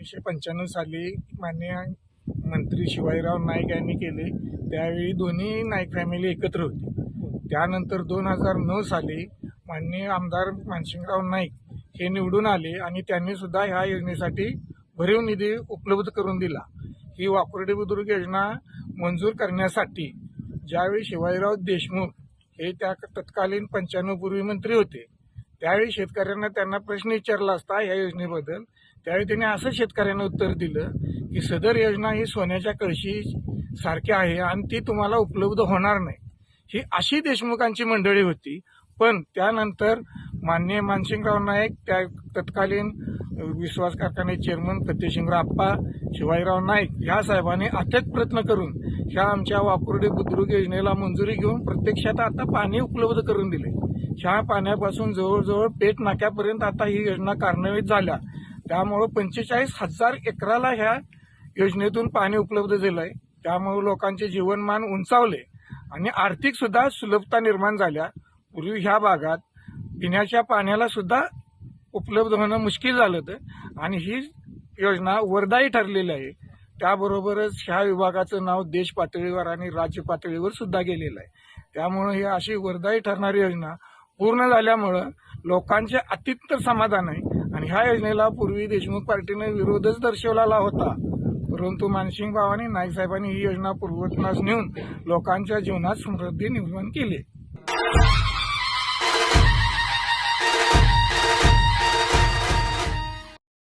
1995 साली माननीय मंत्री शिवाजीराव नाईक यांनी केले, त्यावेळी दोन्ही नाईक फॅमिली एकत्र होती. त्यानंतर 2009 साली माननीय आमदार मानसिंगराव नाईक हे निवडून आले आणि त्यांनी सुद्धा ह्या योजनेसाठी भरीव निधी उपलब्ध करून दिला. ही वाकुर्डी बुद्रुक योजना मंजूर करण्यासाठी ज्यावेळी शिवाजीराव देशमुख हे त्या तत्कालीन 95 पूर्वी मंत्री होते, त्यावेळी शेतकऱ्यांना त्यांना प्रश्न विचारला असता या योजनेबद्दल, त्यावेळी त्यांनी असं शेतकऱ्यांना उत्तर दिलं की सदर योजना ही सोन्याच्या कळशी सारखी आहे आणि ती तुम्हाला उपलब्ध होणार नाही. ही अशी देशमुखांची मंडळी होती. पण त्यानंतर माननीय मानसिंगराव नाईक, त्या तत्कालीन विश्वास कारखाने चेअरमन फतेशिंगराव आप्पा, शिवाजीराव नाईक ह्या साहेबांनी अथक प्रयत्न करून ह्या आमच्या वाकुर्डी बुद्रुक योजनेला मंजुरी घेऊन प्रत्यक्षात आता पाणी उपलब्ध करून दिले. ह्या पाण्यापासून जवळजवळ पेठ नाक्यापर्यंत आता ही योजना कार्यान्वित झाल्या. त्यामुळे 45,000 एकराला ह्या योजनेतून पाणी उपलब्ध झालंय. त्यामुळे लोकांचे जीवनमान उंचावले आणि आर्थिक सुद्धा सुलभता निर्माण झाल्या. पूर्वी ह्या भागात पिण्याच्या पाण्याला सुद्धा उपलब्ध होणं मुश्किल झालं होतं आणि ही योजना वरदायी ठरलेली आहे. त्याबरोबरच ह्या विभागाचं नाव देश पातळीवर आणि राज्य पातळीवर सुद्धा गेलेलं आहे. त्यामुळे ही अशी वरदायी ठरणारी योजना पूर्ण झाल्यामुळं लोकांचे अतित्य समाधान आहे. आणि ह्या योजनेला पूर्वी देशमुख पार्टीने विरोधच दर्शवलेला होता, परंतु मानसिंग भावानी नाईक साहेबांनी ही योजना पूर्वतनास नेऊन लोकांच्या जीवनात समृद्धी निर्माण केली.